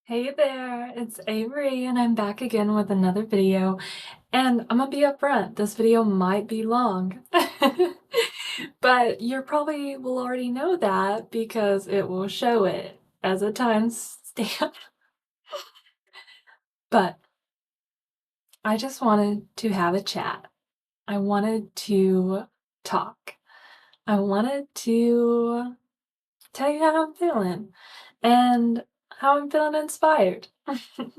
Hey there, it's Avery, and I'm back again with another video. And I'm gonna be upfront, this video might be long. But you probably will already know that because it will show it as a timestamp. But I just wanted to have a chat. I wanted to talk. I wanted to tell you how I'm feeling and how I'm feeling inspired. And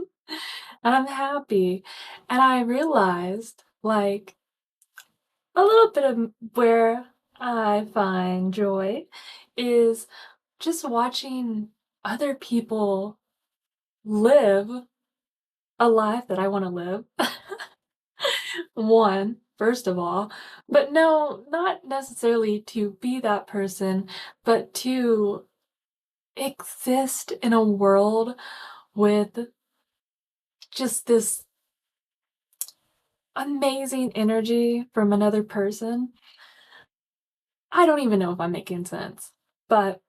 I'm happy. And I realized, like, a little bit of where I find joy is just watching other people live a life that I want to live. One, first of all, but no, not necessarily to be that person, but to exist in a world with just this amazing energy from another person. I don't even know if I'm making sense, but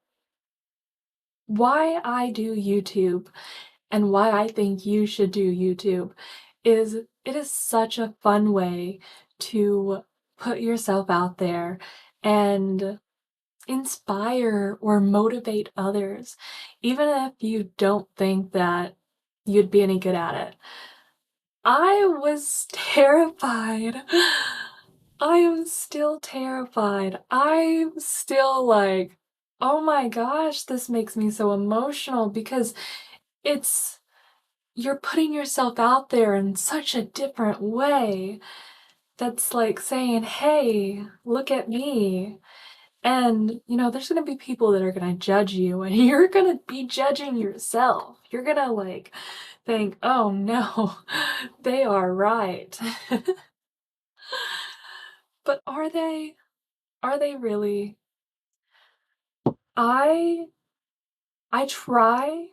why I do YouTube and why I think you should do YouTube is it is such a fun way to put yourself out there and inspire or motivate others, even if you don't think that you'd be any good at it. I was terrified. I am still terrified. I'm still like, oh my gosh, this makes me so emotional because it's you're putting yourself out there in such a different way that's like saying, hey, look at me. And, there's going to be people that are going to judge you, and you're going to be judging yourself. You're going to like think, oh no, they are right. But are they? Are they really? I I try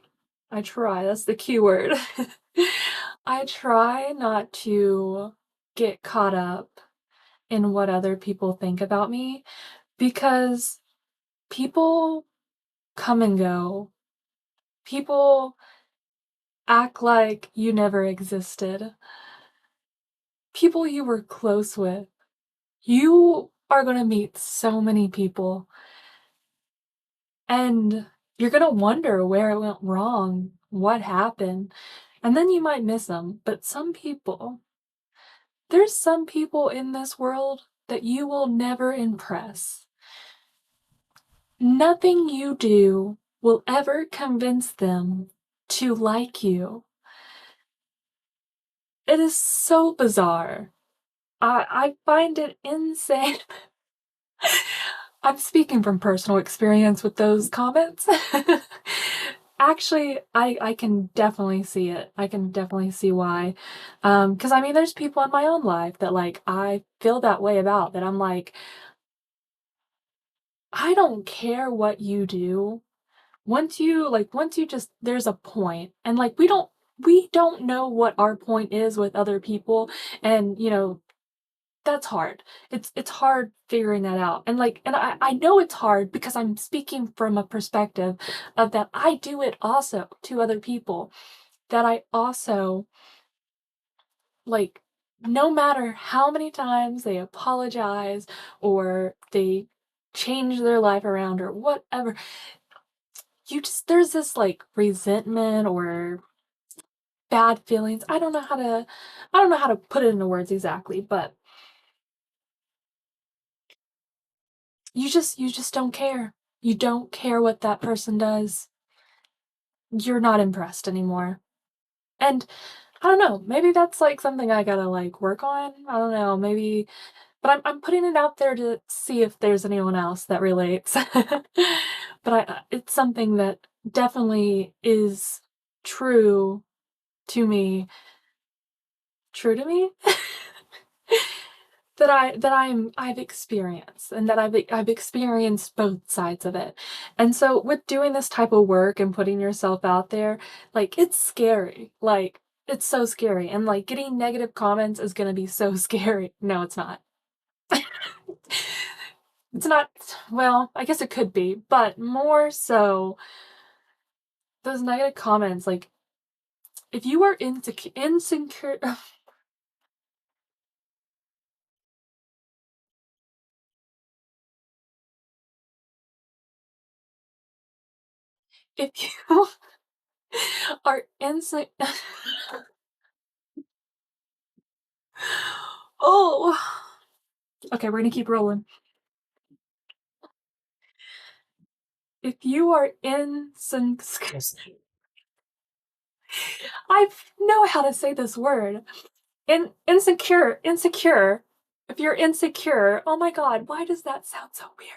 I try, that's the key word. I try not to get caught up in what other people think about me because people come and go. People act like you never existed. People you were close with. You are gonna meet so many people, and you're gonna wonder where it went wrong, what happened, and then you might miss them. But there's some people in this world that you will never impress. Nothing you do will ever convince them to like you. It is so bizarre. I find it insane. I'm speaking from personal experience with those comments. Actually, I can definitely see it. I can definitely see why. Because I mean, there's people in my own life that like I feel that way about, that I'm like, I don't care what you do. Once you just there's a point, and like we don't know what our point is with other people, and that's hard. It's hard figuring that out. And I know it's hard because I'm speaking from a perspective of that I do it also to other people, that I also like, no matter how many times they apologize or they change their life around or whatever, there's this like resentment or bad feelings. I don't know how to put it into words exactly, but you just don't care. You don't care what that person does. You're not impressed anymore. And I don't know, maybe that's like something I gotta like work on. I don't know, maybe, but I'm putting it out there to see if there's anyone else that relates. But it's something that definitely is true to me. True to me? I've experienced, and that I've experienced both sides of it. And so with doing this type of work and putting yourself out there, like, it's scary. Like, it's so scary, and like getting negative comments is going to be so scary. No, it's not. It's not. Well, I guess it could be, but more so those negative comments, like, if you are insecure if you are insecure oh, okay, we're gonna keep rolling. If you are insecure I know how to say this word. Insecure. If you're insecure, oh my god, why does that sound so weird?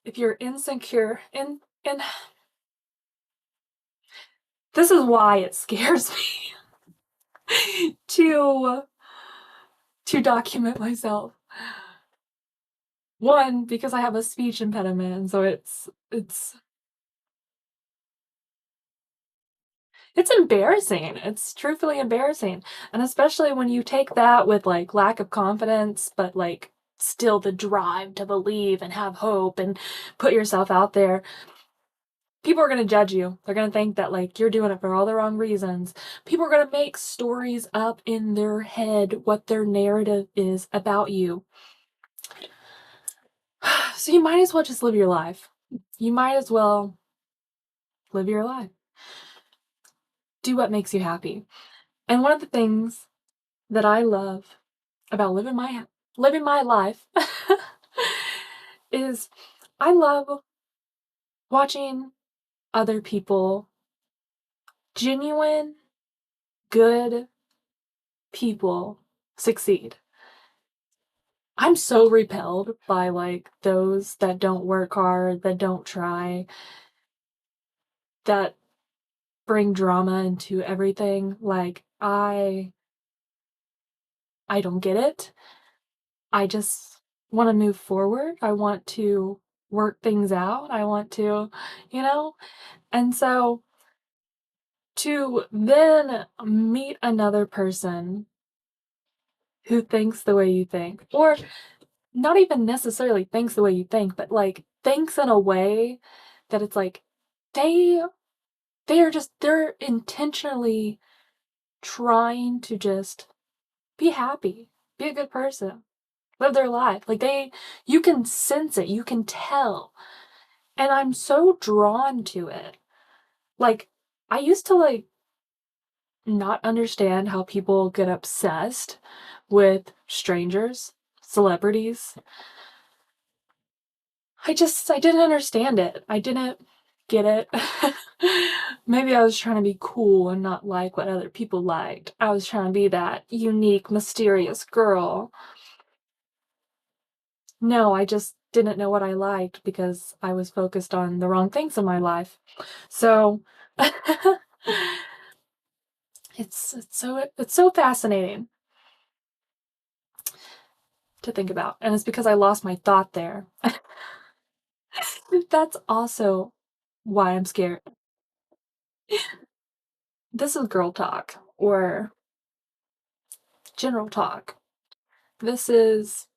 If you're insecure, in this is why it scares me to document myself. One, because I have a speech impediment, and so it's embarrassing. It's truthfully embarrassing. And especially when you take that with like lack of confidence, but like still the drive to believe and have hope and put yourself out there. People are going to judge you. They're going to think that like you're doing it for all the wrong reasons. People are going to make stories up in their head what their narrative is about you. So you might as well just live your life. You might as well live your life. Do what makes you happy. And one of the things that I love about living my life is I love watching other people, genuine, good people succeed. I'm so repelled by like those that don't work hard, that don't try, that bring drama into everything. Like I don't get it. I just want to move forward. I want to work things out. I want to, you know? And so to then meet another person who thinks the way you think, or not even necessarily thinks the way you think, but like thinks in a way that it's like they they're intentionally trying to just be happy, be a good person, live their life. Like you can sense it, you can tell. And I'm so drawn to it. Like I used to like not understand how people get obsessed with strangers, celebrities. I didn't understand it. I didn't get it. Maybe I was trying to be cool and not like what other people liked. I was trying to be that unique, mysterious girl. No, I just didn't know what I liked because I was focused on the wrong things in my life. So it's so fascinating to think about. And it's because I lost my thought there. That's also why I'm scared. This is girl talk or general talk. This is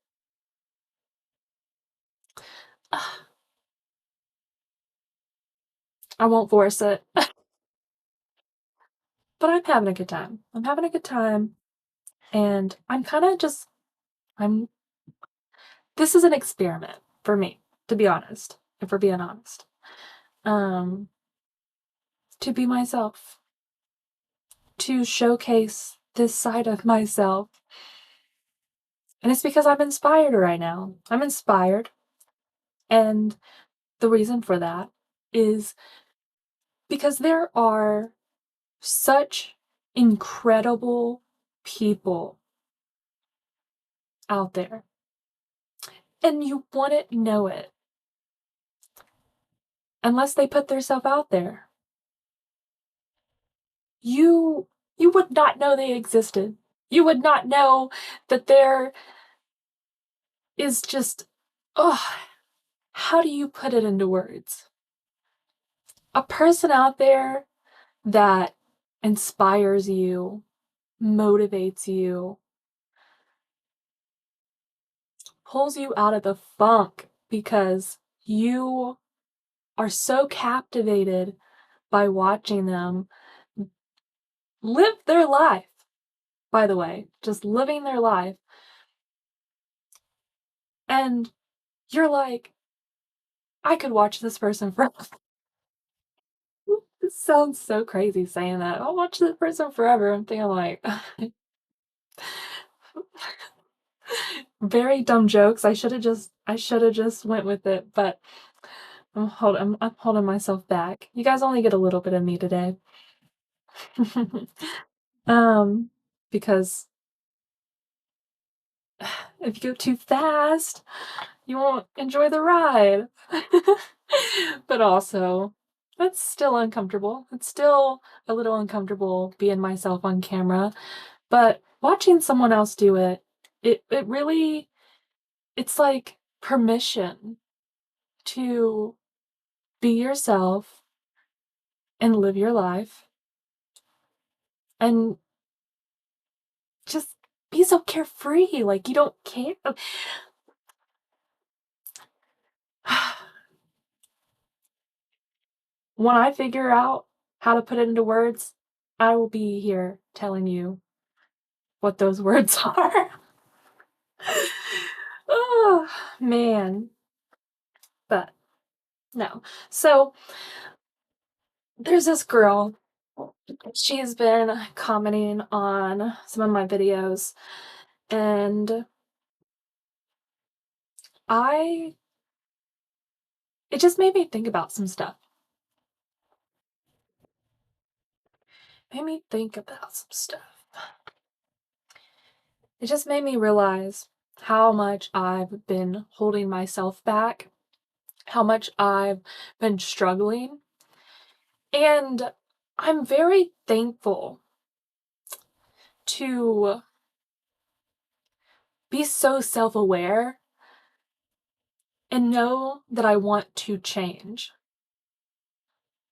I won't force it. But I'm having a good time. I'm having a good time and I'm kind of just I'm this is an experiment for me, to be honest, if we're being honest. Um to be myself, to showcase this side of myself. And it's because I'm inspired right now. I'm inspired. And the reason for that is because there are such incredible people out there. And you wouldn't know it unless they put themselves out there. You you would not know they existed. You would not know that there is just oh, how do you put it into words? A person out there that inspires you, motivates you, pulls you out of the funk because you are so captivated by watching them live their life, by the way, just living their life. And you're like, I could watch this person for it sounds so crazy saying that. I'll watch this person forever. I'm thinking like very dumb jokes. I should have just went with it, but I'm holding myself back. You guys only get a little bit of me today. um, because if you go too fast, you won't enjoy the ride. But also, that's still uncomfortable. It's still a little uncomfortable being myself on camera, but watching someone else do it, it really it's like permission to be yourself and live your life and just be so carefree, like you don't care. When I figure out how to put it into words, I will be here telling you what those words are. Oh, man. But no. So there's this girl. She's been commenting on some of my videos, and I it just made me think about some stuff. Made me think about some stuff. It just made me realize how much I've been holding myself back, how much I've been struggling. And I'm very thankful to be so self aware and know that I want to change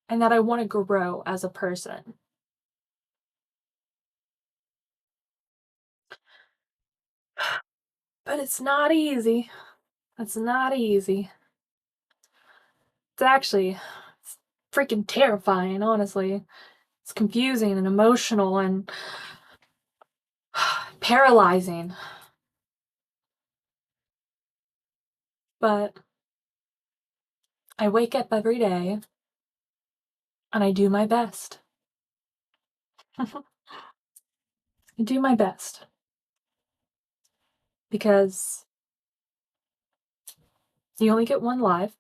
and that I want to grow as a person. But it's not easy. It's not easy. It's freaking terrifying, honestly. It's confusing and emotional and paralyzing. But I wake up every day and I do my best. I do my best because you only get one life,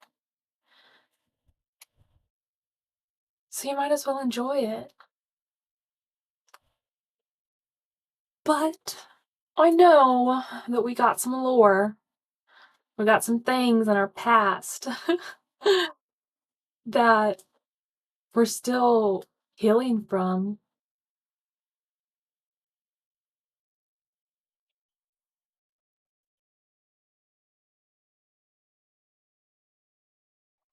so you might as well enjoy it. But I know that we got some lore. We got some things in our past that we're still healing from.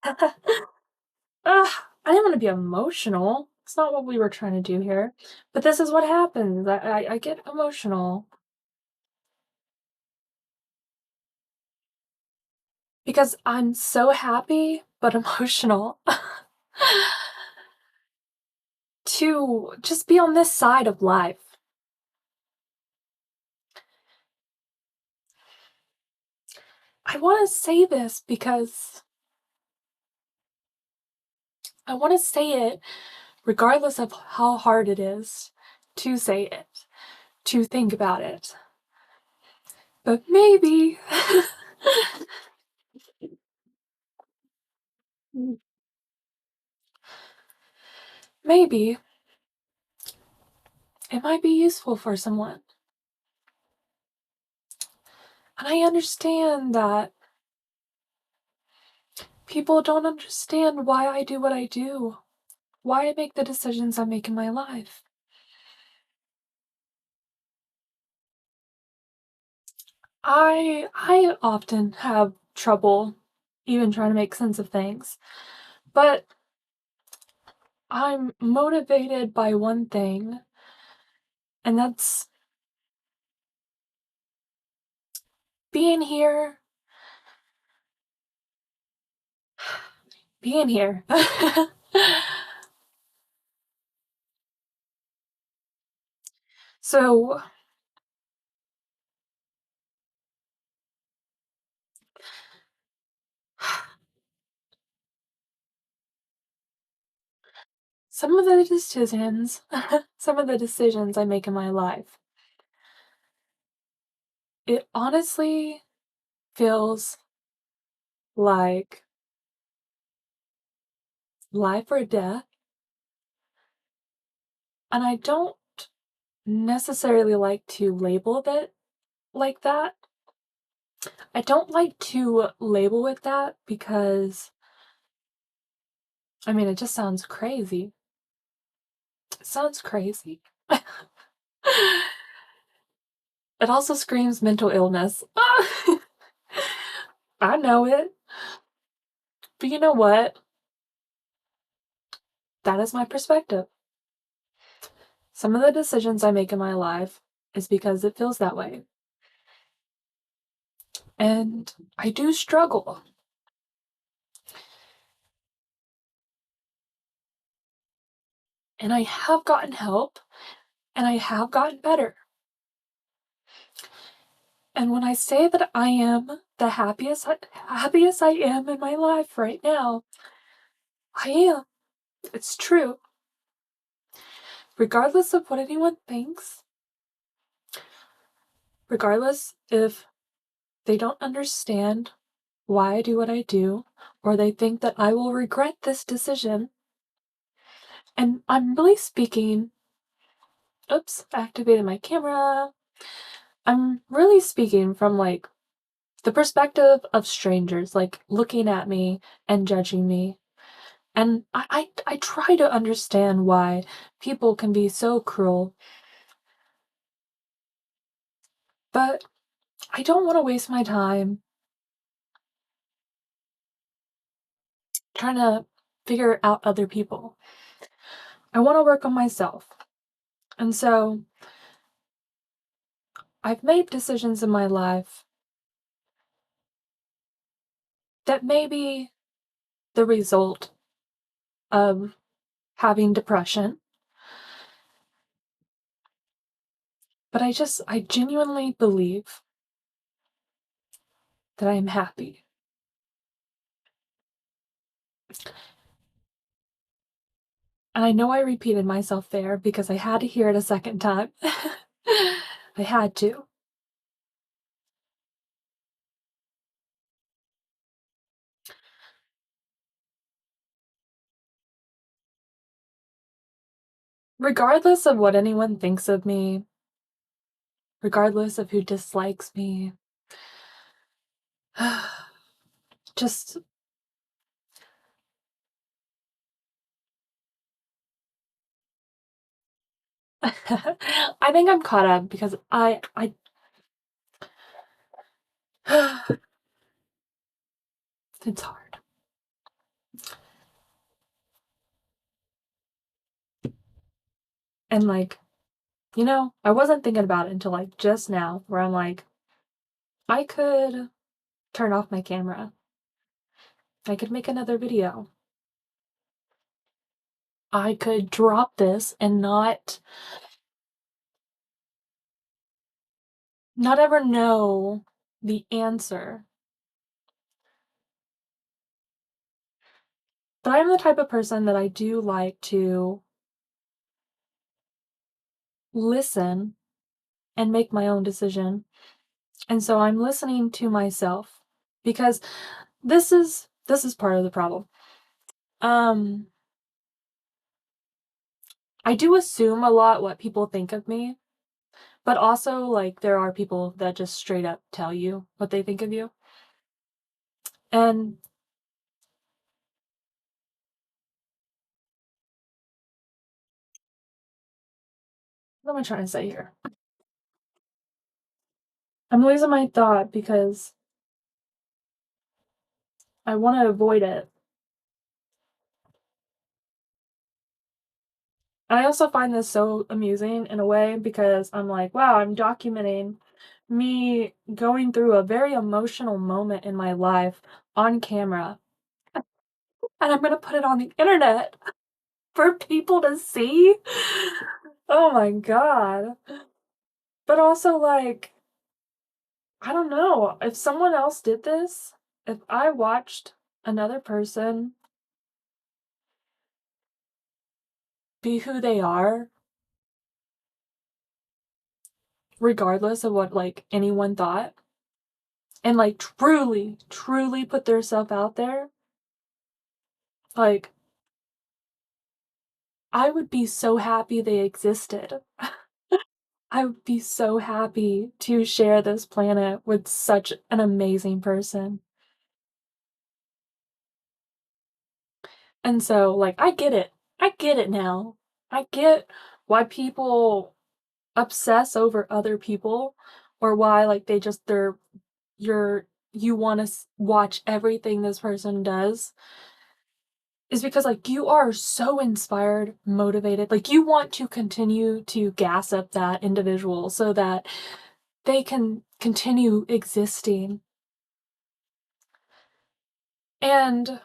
I didn't want to be emotional. It's not what we were trying to do here. But this is what happens. I get emotional because I'm so happy but emotional to just be on this side of life. I want to say this because I want to say it regardless of how hard it is to say it, to think about it. But maybe, maybe it might be useful for someone. And I understand that people don't understand why I do what I do, why I make the decisions I make in my life. I often have trouble even trying to make sense of things, but I'm motivated by one thing, and that's being here. Being here. So, some of the decisions some of the decisions I make in my life, it honestly feels like life or death, and I don't necessarily like to label it like that. I don't like to label it that because, I mean, it just sounds crazy. It sounds crazy. It also screams mental illness. I know it, but you know what? That is my perspective. Some of the decisions I make in my life is because it feels that way. And I do struggle. And I have gotten help and I have gotten better. And when I say that I am the happiest I am in my life right now, I am. It's true. Regardless of what anyone thinks, regardless if they don't understand why I do what I do, or they think that I will regret this decision. And I'm really speaking, oops, I activated my camera. I'm really speaking from like the perspective of strangers, like looking at me and judging me. And I try to understand why people can be so cruel, but I don't want to waste my time trying to figure out other people. I want to work on myself. And so I've made decisions in my life that may be the result of having depression, but I genuinely believe that I am happy. And I know I repeated myself there because I had to hear it a second time. I had to. Regardless of what anyone thinks of me, regardless of who dislikes me, just I think I'm caught up because I it's hard. And like, I wasn't thinking about it until like just now where I'm like, I could turn off my camera. I could make another video. I could drop this and not ever know the answer. But I'm the type of person that I do like to listen and make my own decision. And so I'm listening to myself because this is part of the problem. Um I do assume a lot what people think of me, but also like there are people that just straight up tell you what they think of you. And what am I trying to say here? I'm losing my thought because I want to avoid it. I also find this so amusing in a way because I'm like, wow, I'm documenting me going through a very emotional moment in my life on camera, and I'm gonna put it on the internet for people to see. Oh my god. But also, like, I don't know, if someone else did this, if I watched another person be who they are, regardless of what, like, anyone thought, and, like, truly, truly put their self out there, like, I would be so happy they existed. I would be so happy to share this planet with such an amazing person. And so, like, I get it. I get it now. I get why people obsess over other people or why, like, you wanna watch everything this person does is because, like, you are so inspired, motivated, like, you want to continue to gas up that individual so that they can continue existing. And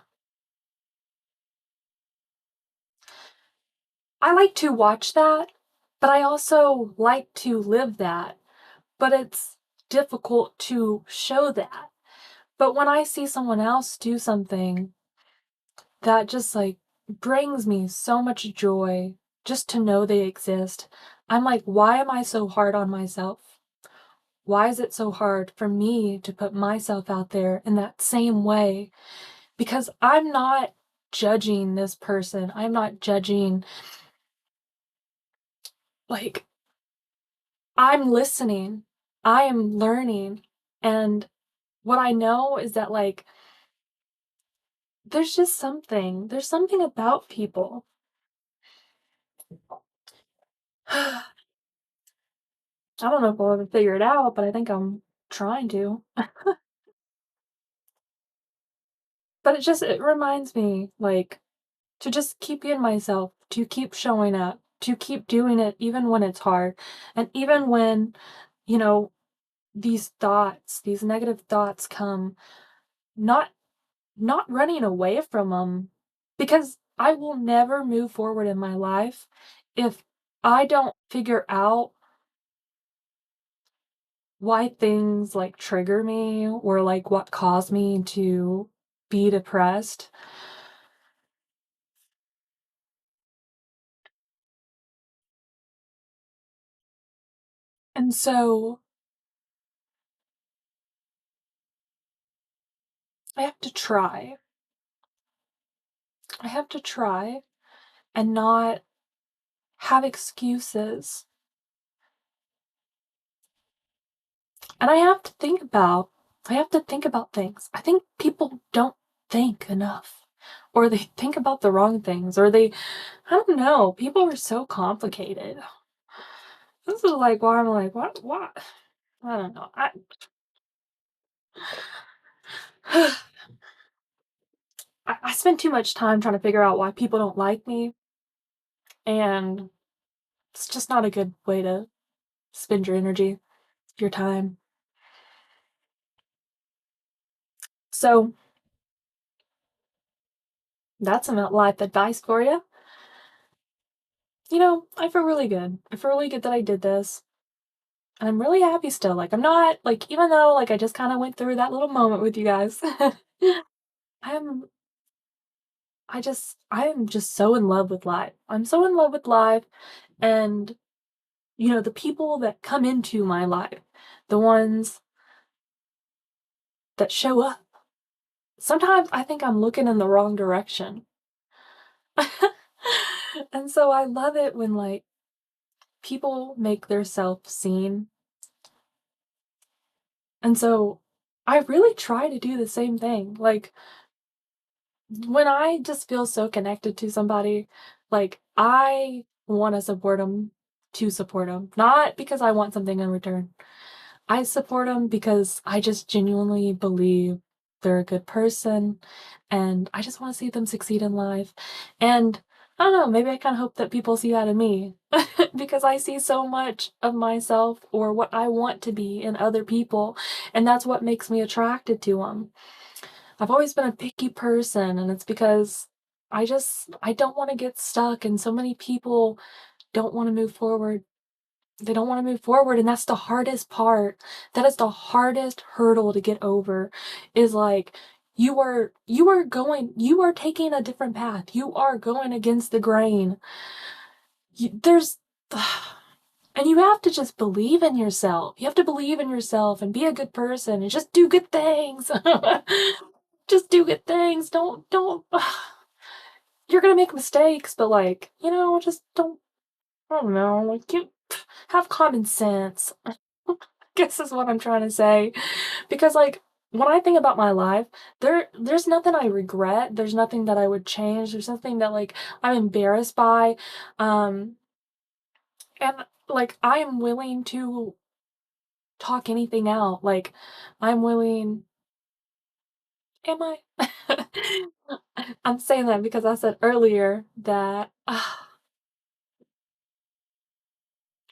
I like to watch that, but I also like to live that, but it's difficult to show that. But when I see someone else do something that just, like, brings me so much joy just to know they exist, I'm like, "Why am I so hard on myself? Why is it so hard for me to put myself out there in that same way?" Because I'm not judging this person. I'm not judging, like, I'm listening. I am learning. And what I know is that, like, there's something about people. I don't know if I'll ever figure it out, but I think I'm trying to. But it reminds me, like, to just keep being myself, to keep showing up, to keep doing it even when it's hard, and even when, you know, these negative thoughts come, not not running away from them, because I will never move forward in my life if I don't figure out why things, like, trigger me or, like, what caused me to be depressed. And so I have to try. I have to try and not have excuses. And I have to think about things. I think people don't think enough. Or they think about the wrong things, or I don't know, people are so complicated. This is like why I'm like, what? I don't know. I spend too much time trying to figure out why people don't like me, and it's just not a good way to spend your energy, your time. So that's some life advice for you. I feel really good. I feel really good that I did this. And I'm really happy still. Like, I'm not, like, even though, like, I just kind of went through that little moment with you guys, I'm, I am just so in love with life. I'm so in love with life. And, the people that come into my life, the ones that show up, sometimes I think I'm looking in the wrong direction. And so I love it when, like, people make their self seen. And so I really try to do the same thing. Like, when I just feel so connected to somebody, like, I wanna support them to support them, not because I want something in return. I support them because I just genuinely believe they're a good person, and I just wanna see them succeed in life, and I don't know, maybe I kinda hope that people see that in me because I see so much of myself or what I want to be in other people, and that's what makes me attracted to them. I've always been a picky person, and it's because I don't wanna get stuck, and so many people don't wanna move forward, they don't wanna move forward, and that's the hardest part. That is the hardest hurdle to get over, is, like, you are taking a different path, you are going against the grain. There's and you have to just believe in yourself. You have to believe in yourself and be a good person and just do good things. Just do good things. Don't you're gonna make mistakes, but, like, just don't I don't know, like, you have common sense. Guess is what I'm trying to say. Because, like, when I think about my life, there's nothing I regret, there's nothing that I would change, there's nothing that, like, I'm embarrassed by, um, and, like, I am willing to talk anything out, like, I'm willing am I? I'm saying that because I said earlier that,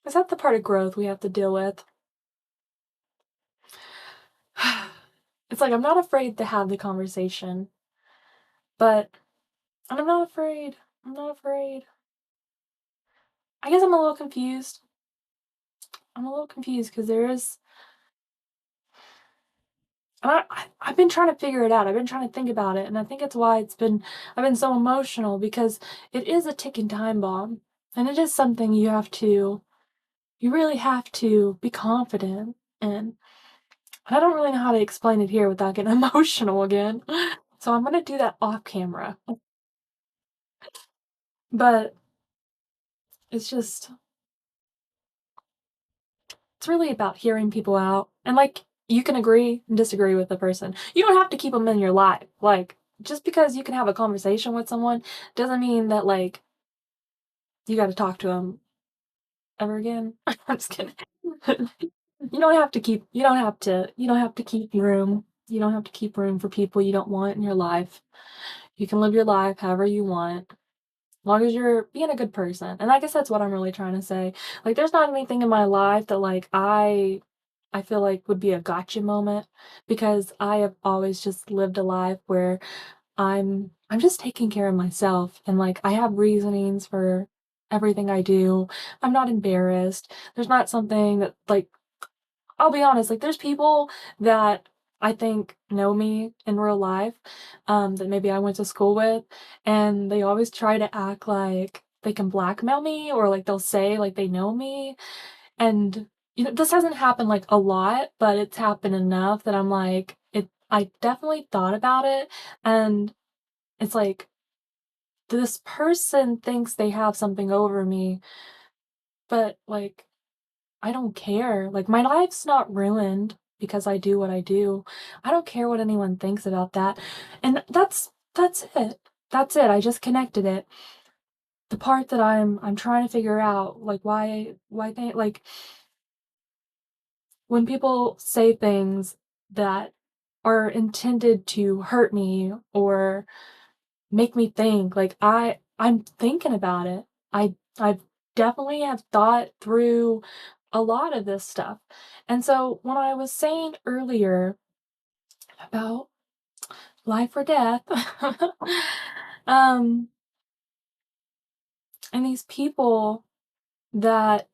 is that the part of growth we have to deal with? It's like I'm not afraid to have the conversation, but I'm not afraid. I'm not afraid. I guess I'm a little confused. I'm a little confused because there is I've been trying to figure it out. I've been trying to think about it, and I think it's why I've been so emotional because it is a ticking time bomb, and it is something you really have to be confident in. And I don't really know how to explain it here without getting emotional again. So I'm gonna do that off camera. But it's just it's really about hearing people out. And, like, you can agree and disagree with the person. You don't have to keep them in your life. Like, just because you can have a conversation with someone doesn't mean that, like, you gotta talk to them ever again. I'm just kidding. You don't have to keep room. You don't have to keep room for people you don't want in your life. You can live your life however you want, as long as you're being a good person. And I guess that's what I'm really trying to say. Like, there's not anything in my life that, like, I feel like would be a gotcha moment because I have always just lived a life where I'm just taking care of myself and, like, I have reasonings for everything I do. I'm not embarrassed. There's not something that, like, I'll be honest, like, there's people that I think know me in real life, that maybe I went to school with, and they always try to act like they can blackmail me or, like, they'll say, like, they know me, and, this hasn't happened, like, a lot, but it's happened enough that I'm like, I definitely thought about it, and it's like, this person thinks they have something over me, but, like, I don't care. Like, my life's not ruined because I do what I do. I don't care what anyone thinks about that. And that's it. That's it. I just connected it. The part that I'm trying to figure out, like, why they like when people say things that are intended to hurt me or make me think, like, I'm thinking about it. I definitely have thought through a lot of this stuff. And so when I was saying earlier about life or death, um, and these people that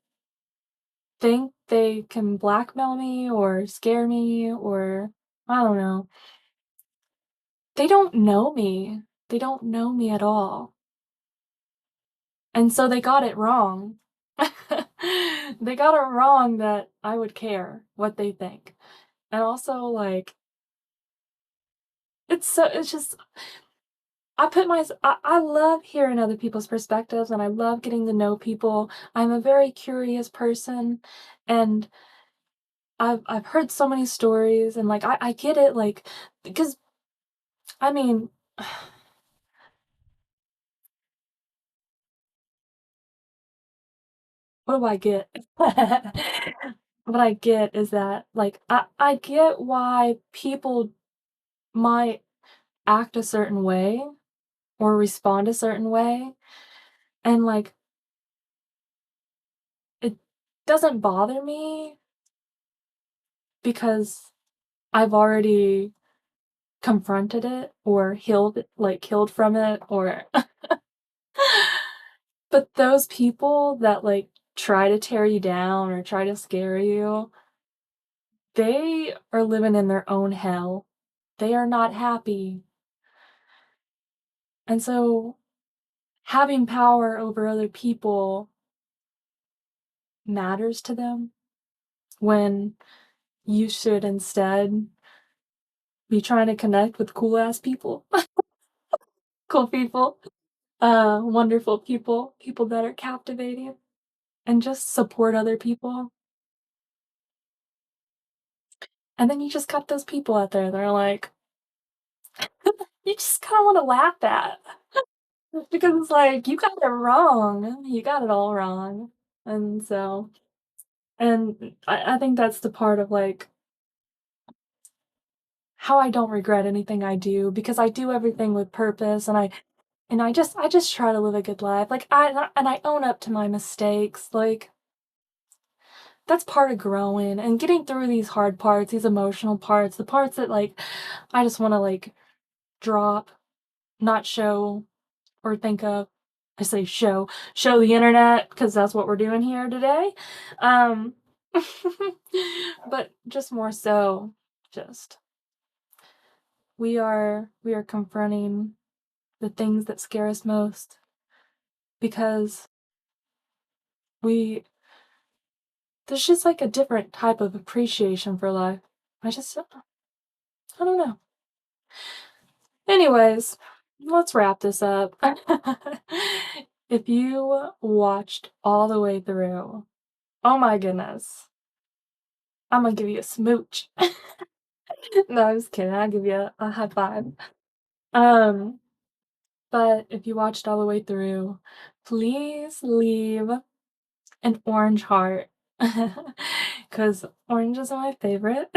think they can blackmail me or scare me or I don't know, they don't know me. They don't know me at all. And so they got it wrong. They got it wrong that I would care what they think. And also, like, it's just I love hearing other people's perspectives, and I love getting to know people. I'm a very curious person, and I've heard so many stories, and, like, I get it, like, because, I mean, what do I get? What I get is that, like, I get why people might act a certain way or respond a certain way, and, like, it doesn't bother me because I've already confronted it or healed from it or but those people that, like, try to tear you down or try to scare you, they are living in their own hell. They are not happy. And so having power over other people matters to them when you should instead be trying to connect with cool ass people, cool people, wonderful people, people that are captivating, and just support other people. And then you just got those people out there that are like, you just kind of want to laugh at because it's like, you got it wrong. You got it all wrong. And so, and I think that's the part of like how I don't regret anything I do because I do everything with purpose and I just try to live a good life. Like I own up to my mistakes. Like that's part of growing and getting through these hard parts, these emotional parts, the parts that like I just want to like drop, not show or think of. I say show the internet because that's what we're doing here today. Um but just more so just we are confronting the things that scare us most because we there's just like a different type of appreciation for life. I don't know. Anyways, let's wrap this up. If you watched all the way through, oh my goodness, I'm gonna give you a smooch. No, I'm just kidding. I'll give you a high five. Um, but if you watched all the way through, please leave an orange heart. Because oranges are my favorite.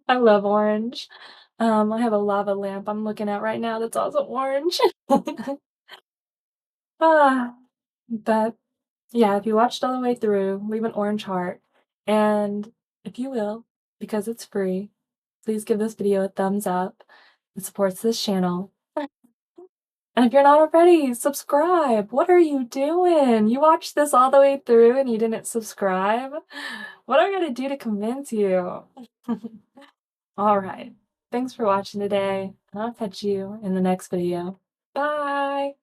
I love orange. I have a lava lamp I'm looking at right now that's also orange. Ah, but yeah, if you watched all the way through, leave an orange heart. And if you will, because it's free, please give this video a thumbs up. It supports this channel. And if you're not already, subscribe. What are you doing? You watched this all the way through and you didn't subscribe? What am I gonna do to convince you? All right. Thanks for watching today, and I'll catch you in the next video. Bye!